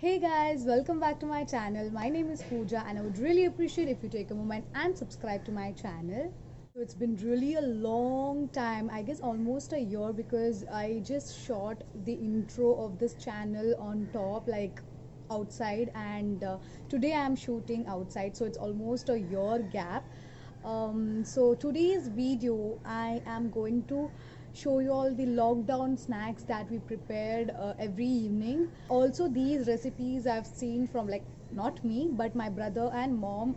Hey guys, welcome back to my channel. My name is Pooja and I would really appreciate if you take a moment and subscribe to my channel. So it's been really a long time, I guess almost a year, because I just shot the intro of this channel on top like outside, and today I am shooting outside, so it's almost a year gap. So today's video I am going to show you all the lockdown snacks that we prepared every evening. Also, these recipes I've seen from, like, not me but my brother and mom.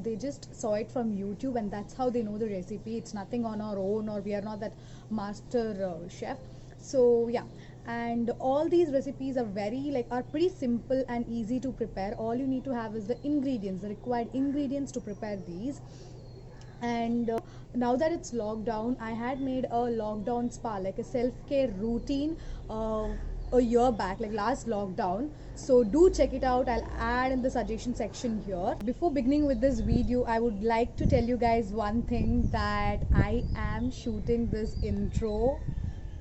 They just saw it from YouTube and that's how they know the recipe. It's nothing on our own, or we are not that master chef. So yeah, and all these recipes are pretty simple and easy to prepare. All you need to have is the ingredients, the required ingredients to prepare these. And now that it's lockdown, I had made a lockdown spa, like a self-care routine, a year back, like last lockdown. So do check it out. I'll add in the suggestion section here. Before beginning with this video, I would like to tell you guys one thing, that I am shooting this intro.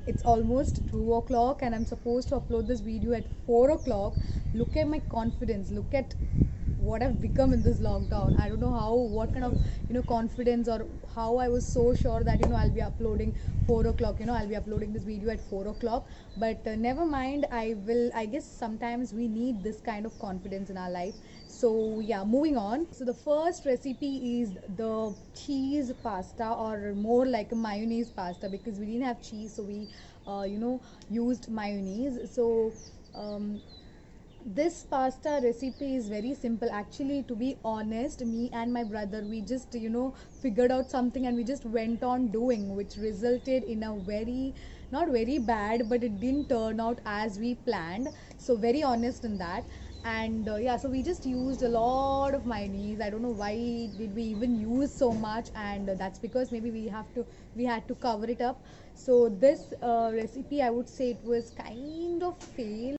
It's almost 2 o'clock and I'm supposed to upload this video at 4 o'clock. Look at my confidence, look at what I've become in this lockdown. I don't know what kind of confidence, or how I was so sure that I'll be uploading 4 o'clock. I'll be uploading this video at 4 o'clock. But never mind, I guess sometimes we need this kind of confidence in our life. So yeah, moving on. So the first recipe is the cheese pasta, or more like a mayonnaise pasta, because we didn't have cheese, so we used mayonnaise. So this pasta recipe is very simple. Actually, to be honest, me and my brother, we just figured out something and we just went on doing, which resulted in a very, not very bad, but it didn't turn out as we planned. So very honest in that. And yeah, so we just used a lot of mayonnaise. I don't know why did we even use so much, and that's because maybe we had to cover it up. So this recipe, I would say it was kind of fail.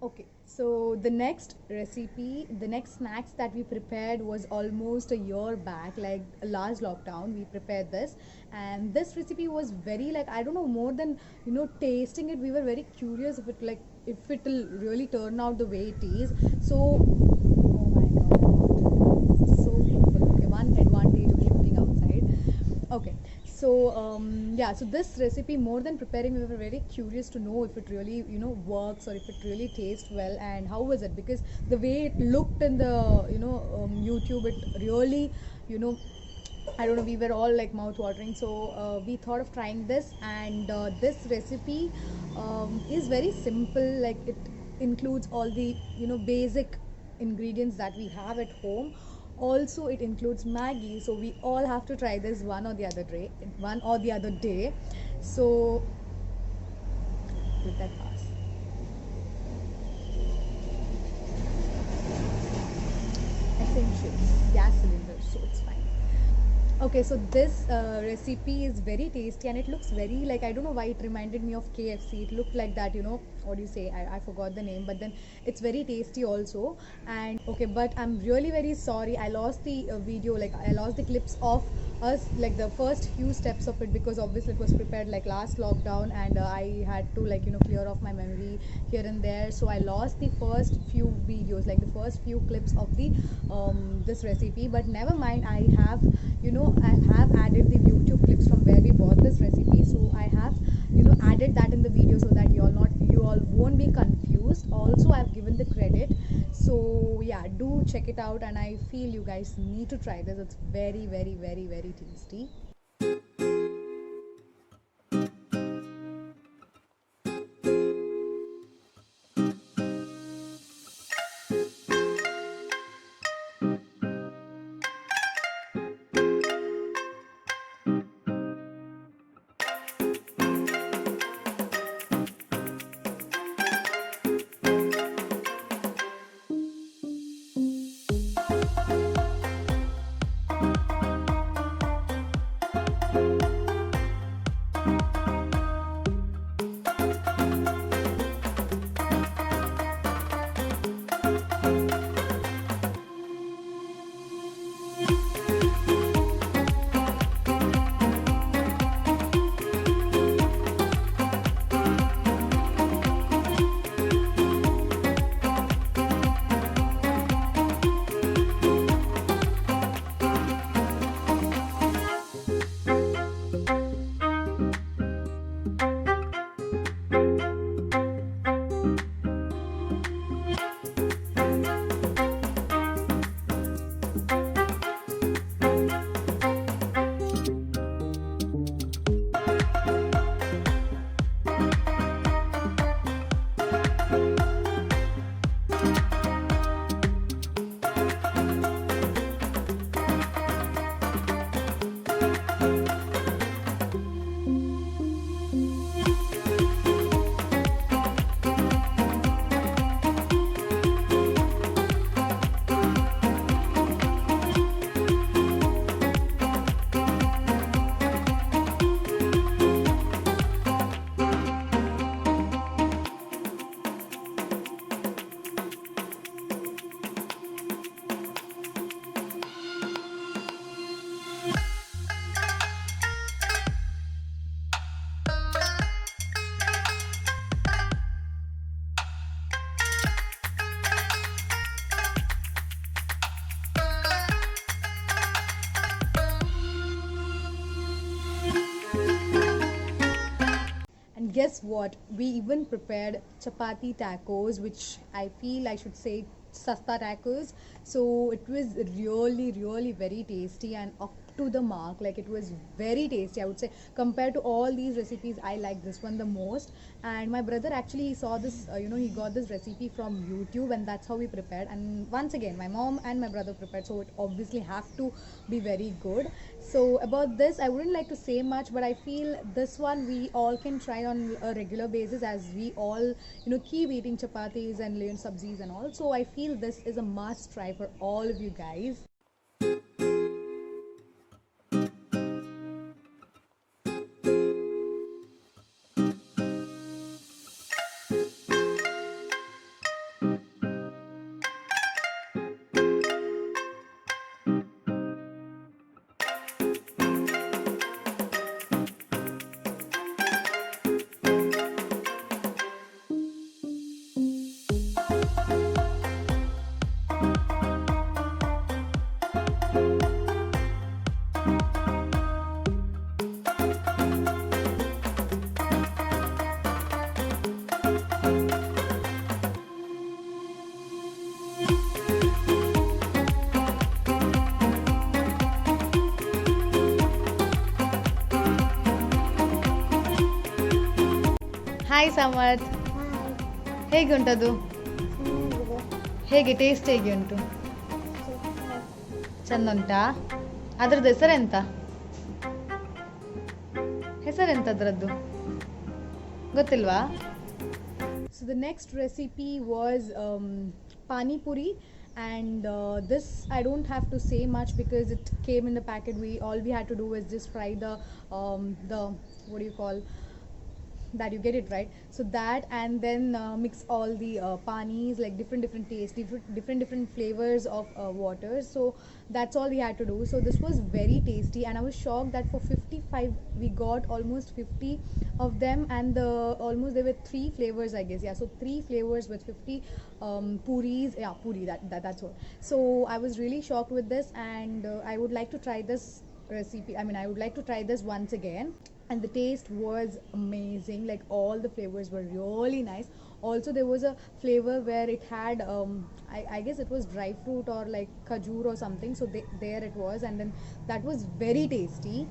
Okay, so the next recipe, the next snacks that we prepared was almost a year back, like last lockdown. We prepared this, and this recipe was very, like, I don't know, more than tasting it, we were very curious if it will really turn out the way it is. So, oh my god, this is so beautiful. Okay, one advantage of shooting outside. Okay, so yeah, so this recipe, more than preparing, we were very curious to know if it really works, or if it really tastes well, and how was it, because the way it looked in the YouTube, it really I don't know, we were all like mouth watering. So we thought of trying this, and this recipe is very simple. Like, it includes all the basic ingredients that we have at home. Also, it includes Maggi, so we all have to try this one or the other day. So with that pass. Essentials, gas cylinder, so it's fine. Okay, so this recipe is very tasty and it looks very like, I don't know why it reminded me of KFC. It looked like that, what do you say? I forgot the name, but then it's very tasty also. And okay, but I'm really very sorry. I lost the video, like I lost the clips of us, like the first few steps of it, because obviously it was prepared like last lockdown, and I had to like clear off my memory here and there. So I lost the first few videos, like the first few clips of the this recipe. But never mind, I have added the YouTube clips from where we bought this recipe, so I have added that in the video so that you all won't be confused. Also, I've given the credit, so yeah, do check it out, and I feel you guys need to try this. It's very, very, very, very tasty. Guess what? We even prepared chapati tacos, which I feel I should say sasta tacos. So it was really, really very tasty and up to the mark. Like it was very tasty, I would say. Compared to all these recipes, I like this one the most. And my brother actually, he saw this, he got this recipe from YouTube, and that's how we prepared. And once again, my mom and my brother prepared, so it obviously have to be very good. So about this, I wouldn't like to say much, but I feel this one we all can try on a regular basis, as we all keep eating chapatis and lean sabzis and all. So I feel this is a must try for all of you guys. Hi Samarth, ಹೇಗೆ ಉಂಟದು? ಹೇಗೆ taste ಹೇಗೆ ಉಂಟು? ಚಂದ ಉಂಟಾ? ಅದ್ರದ್ದು ಹೆಸರೆಂತ? ಹೆಸರೆಂತ ಅದ್ರದ್ದು ಗೊತ್ತಿಲ್ವಾ? So the next recipe was pani puri, and this I don't have to say much because it came in the packet. We all we had to do was just fry the what do you call that, you get it right. So that, and then mix all the panis, like different tastes, different flavors of water. So that's all we had to do. So this was very tasty, and I was shocked that for 55 we got almost 50 of them, and almost there were three flavors, I guess. Yeah, so three flavors with 50 puris. Yeah, puri, that's all. So I was really shocked with this, and I would like to try this recipe. I mean, I would like to try this once again. And the taste was amazing, like all the flavors were really nice. Also there was a flavor where it had I guess it was dry fruit or like khajur or something. So there it was, and then that was very tasty.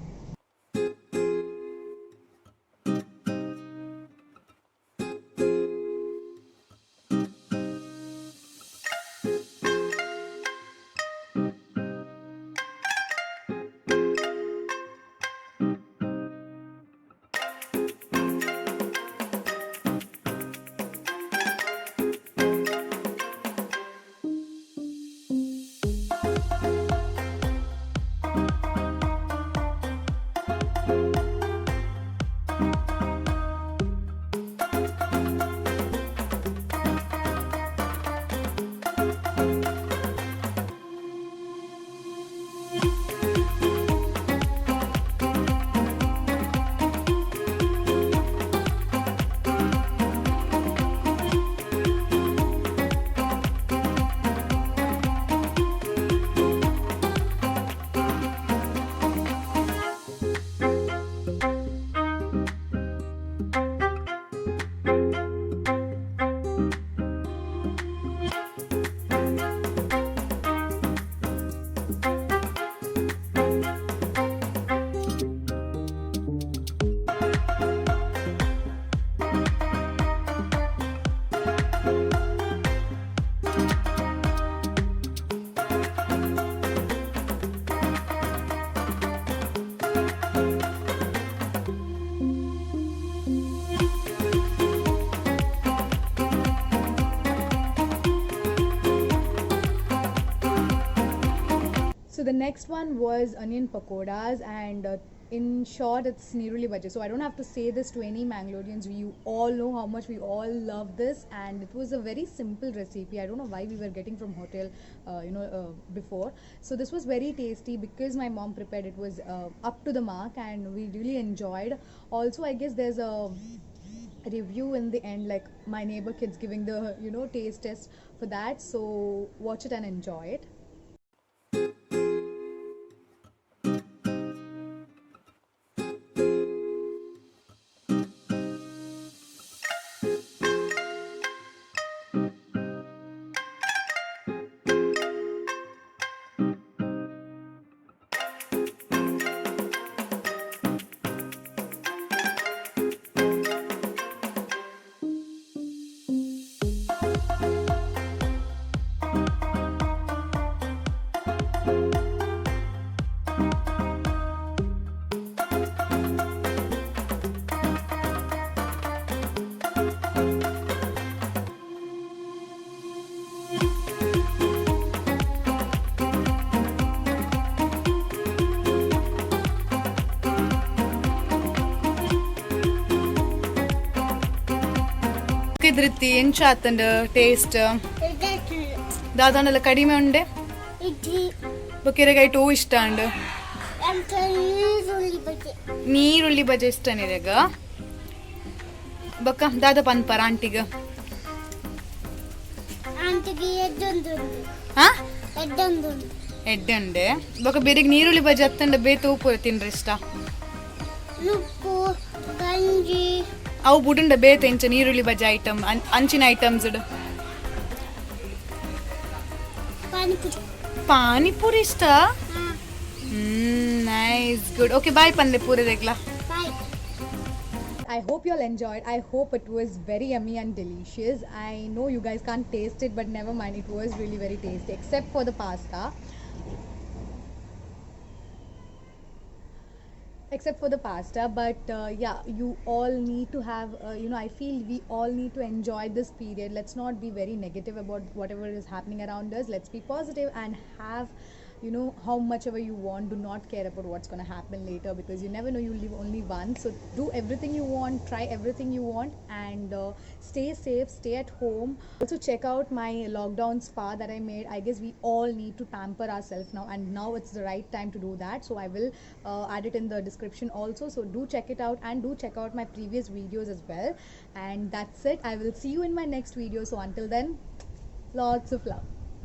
So the next one was onion pakoras, and in short, it's Niruli Bhaji. So I don't have to say this to any Mangaloreans. You all know how much we all love this, and it was a very simple recipe. I don't know why we were getting from hotel, before. So this was very tasty because my mom prepared. It was up to the mark, and we really enjoyed. Also, I guess there's a review in the end, like my neighbor kids giving the taste test for that. So watch it and enjoy it. Dhriti ಎಂಚಾತಂಡ taste ದಾದಾಂಡಲ ಕಡಿಮೆ ಉಂಡೆ ಬೊಕ್ಕೆರೆಗಾಯ್ಟು ಇಷ್ಟ and ನೀರುಳ್ಳಿ ಬಜೆ ಇಷ್ಟ ನಿರಗ ಬೊಕ್ಕ ದಾದ ಪನ್ಪರ ಆಂಟಿಗ ಎಡ್ಡುಂಡೆ ಬೊಕ್ಕ ಬೇರೆಗ್ ನೀರುಳ್ಳಿ ಬಜೆ ಹತ್ತಂಡ ಬೇತು ಉಪ್ಪು ತಿನ್ರಿ ಇಷ್ಟ ಅವು ಬುಡುಂಡ ಬೇತ ಇಂಚ ನೀರುಳ್ಳಿ ಬಜೆ ಐಟಮ್ ಅಂಚಿನ ಐಟಮ್ಸ್ ಪಾನಿಪುರಿ ಇಷ್ಟ ನೈಸ್ ಗುಡ್ ಓಕೆ ಬಾಯ್ ಪನ್ಲೆ ಪೂರ ದೇಗ್ಲಾ I hope you all enjoyed. I hope it was very yummy and delicious. I know you guys can't taste it, but never mind, it was really very tasty except for the pasta. except for the pasta. But yeah, you all need to have I feel we all need to enjoy this period. Let's not be very negative about whatever is happening around us. Let's be positive and have how much ever you want. Do not care about what's going to happen later, because you never know, you live only once. So do everything you want, try everything you want, and stay safe, stay at home. Also check out my lockdown spa that I made. I guess we all need to pamper ourselves now, and now it's the right time to do that. So I will add it in the description also, so do check it out, and do check out my previous videos as well. And that's it, I will see you in my next video. So until then, lots of love.